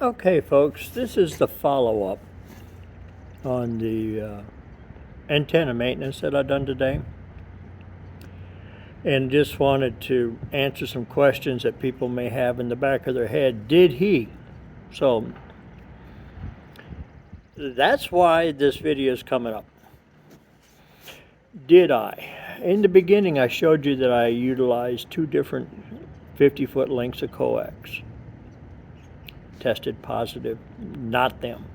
Okay, folks, this is the follow-up on the antenna maintenance that I've done today. And just wanted to answer some questions that people may have in the back of their head. Did he? So that's why this video is coming up. Did I? In the beginning, I showed you that I utilized two different 50-foot lengths of coax. Tested positive, not them.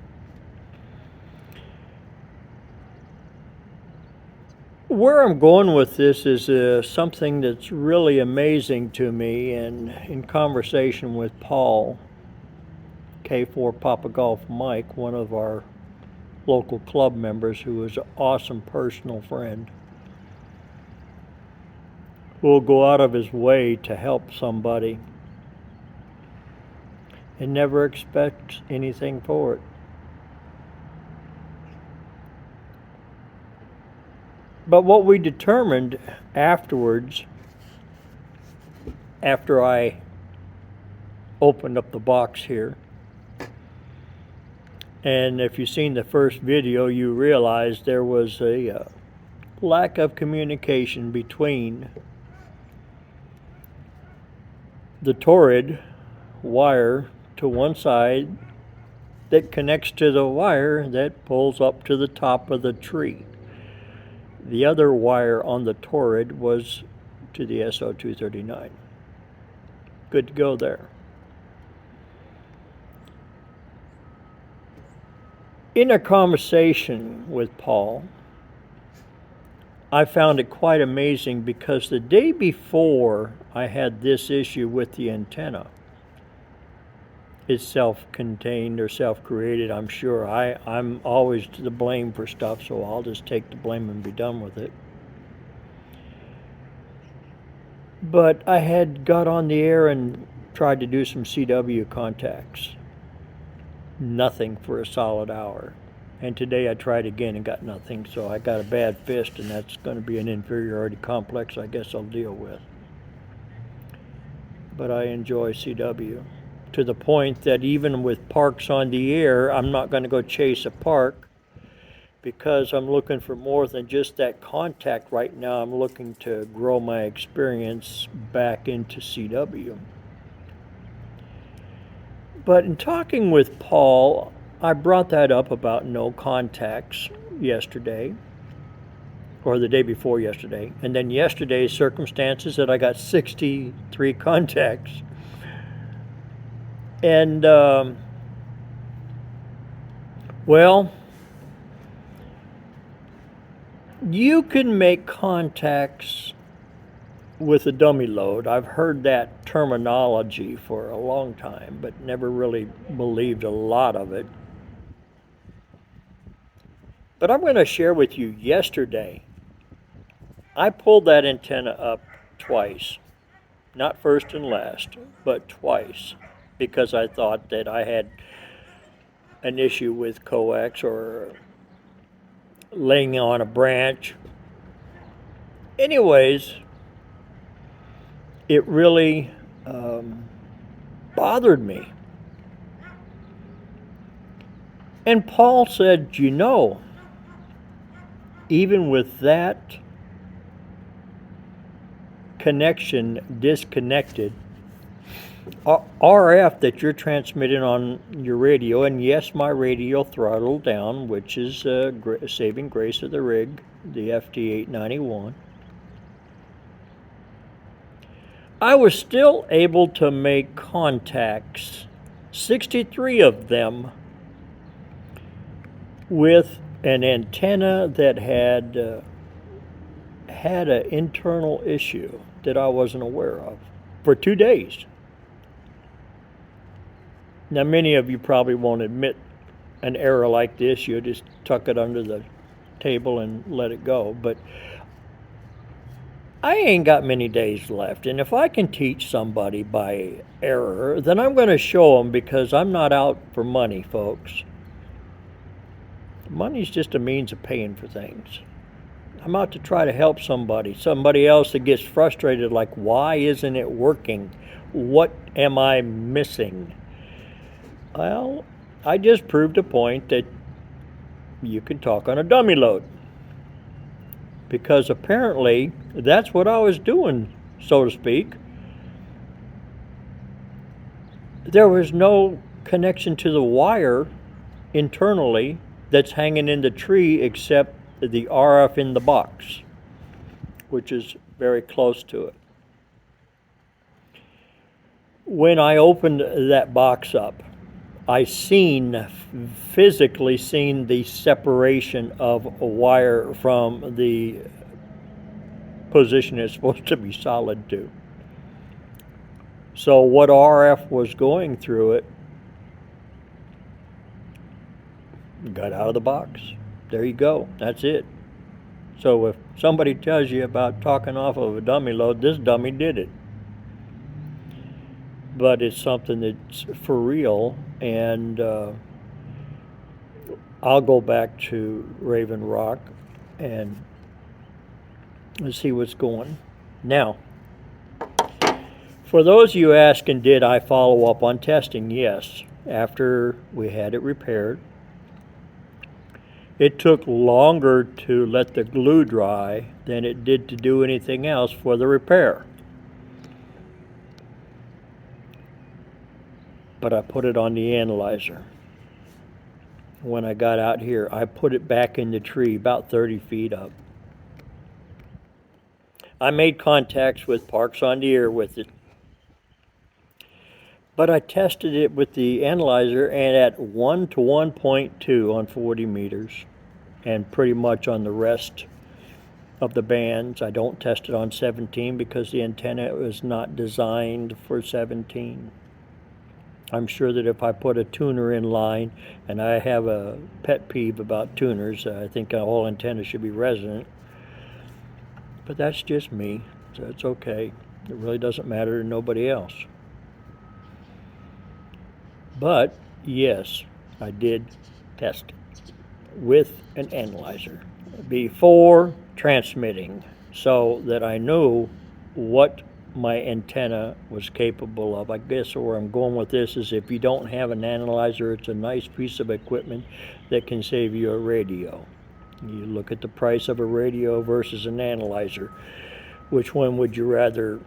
Where I'm going with this is something that's really amazing to me, and in conversation with Paul, K4 Papa Golf Mike, one of our local club members who is an awesome personal friend, who will go out of his way to help somebody and never expect anything for it. But what we determined afterwards, after I opened up the box here, and if you've seen the first video, you realize there was a lack of communication between the torrid wire to one side that connects to the wire that pulls up to the top of the tree. The other wire on the torrid was to the SO239. Good to go there. In a conversation with Paul, I found it quite amazing because the day before I had this issue with the antenna, it's self-contained or self-created, I'm sure. I'm always to the blame for stuff, so I'll just take the blame and be done with it. But I had got on the air and tried to do some CW contacts. Nothing for a solid hour. And today I tried again and got nothing, so I got a bad fist, and that's going to be an inferiority complex I guess I'll deal with. But I enjoy CW. To the point that even with parks on the air, I'm not going to go chase a park because I'm looking for more than just that contact right now. I'm looking to grow my experience back into CW. But in talking with Paul, I brought that up about no contacts yesterday, or the day before yesterday. And then yesterday's circumstances that I got 63 contacts. And, well, you can make contacts with a dummy load. I've heard that terminology for a long time, but never really believed a lot of it. But I'm going to share with you yesterday, I pulled that antenna up twice. Not first and last, but twice. Because I thought that I had an issue with coax or laying on a branch. Anyways, it really bothered me. And Paul said, you know, even with that connection disconnected, RF that you're transmitting on your radio, and yes, my radio throttled down, which is saving grace of the rig, the FT891. I was still able to make contacts, 63 of them, with an antenna that had an internal issue that I wasn't aware of for 2 days. Now, many of you probably won't admit an error like this. You'll just tuck it under the table and let it go. But I ain't got many days left. And if I can teach somebody by error, then I'm going to show them, because I'm not out for money, folks. Money's just a means of paying for things. I'm out to try to help somebody else that gets frustrated, like, why isn't it working? What am I missing? Well, I just proved a point that you can talk on a dummy load. Because apparently that's what I was doing, so to speak. There was no connection to the wire internally that's hanging in the tree except the RF in the box, which is very close to it. When I opened that box up, I physically seen the separation of a wire from the position it's supposed to be solid to. So what RF was going through it got out of the box. There you go. That's it. So if somebody tells you about talking off of a dummy load, this dummy did it. But it's something that's for real, and I'll go back to Raven Rock and see what's going. Now, for those of you asking, did I follow up on testing? Yes. After we had it repaired, it took longer to let the glue dry than it did to do anything else for the repair. But I put it on the analyzer. When I got out here, I put it back in the tree about 30 feet up. I made contacts with Parks on the Air with it. But I tested it with the analyzer and at 1 to 1.2 on 40 meters and pretty much on the rest of the bands. I don't test it on 17 because the antenna was not designed for 17. I'm sure that if I put a tuner in line, and I have a pet peeve about tuners, I think all antennas should be resonant. But that's just me, so it's okay. It really doesn't matter to nobody else. But yes, I did test it with an analyzer before transmitting so that I knew what my antenna was capable of. I guess where I'm going with this is if you don't have an analyzer, it's a nice piece of equipment that can save you a radio. You look at the price of a radio versus an analyzer. Which one would you rather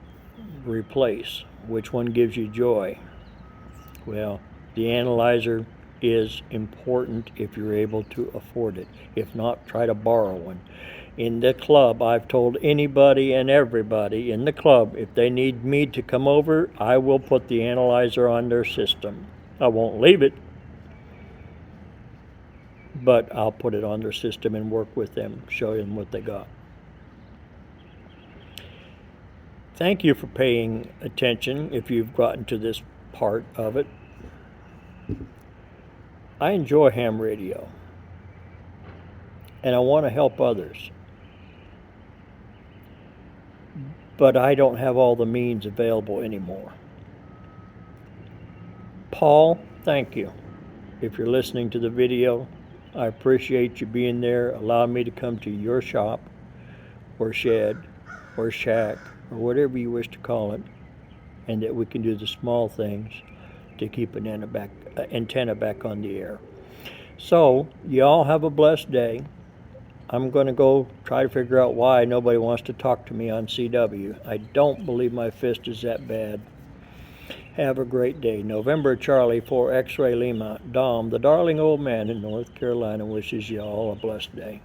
replace? Which one gives you joy? Well, the analyzer is important if you're able to afford it. If not, try to borrow one. In the club, I've told anybody and everybody in the club, if they need me to come over, I will put the analyzer on their system. I won't leave it, but I'll put it on their system and work with them, show them what they got. Thank you for paying attention if you've gotten to this part of it. I enjoy ham radio, and I want to help others. But I don't have all the means available anymore. Paul, thank you. If you're listening to the video, I appreciate you being there, allowing me to come to your shop, or shed, or shack, or whatever you wish to call it, and that we can do the small things to keep an antenna back on the air. So, y'all have a blessed day. I'm going to go try to figure out why nobody wants to talk to me on CW. I don't believe my fist is that bad. Have a great day. November Charlie for X-Ray Lima. Dom, the darling old man in North Carolina, wishes you all a blessed day.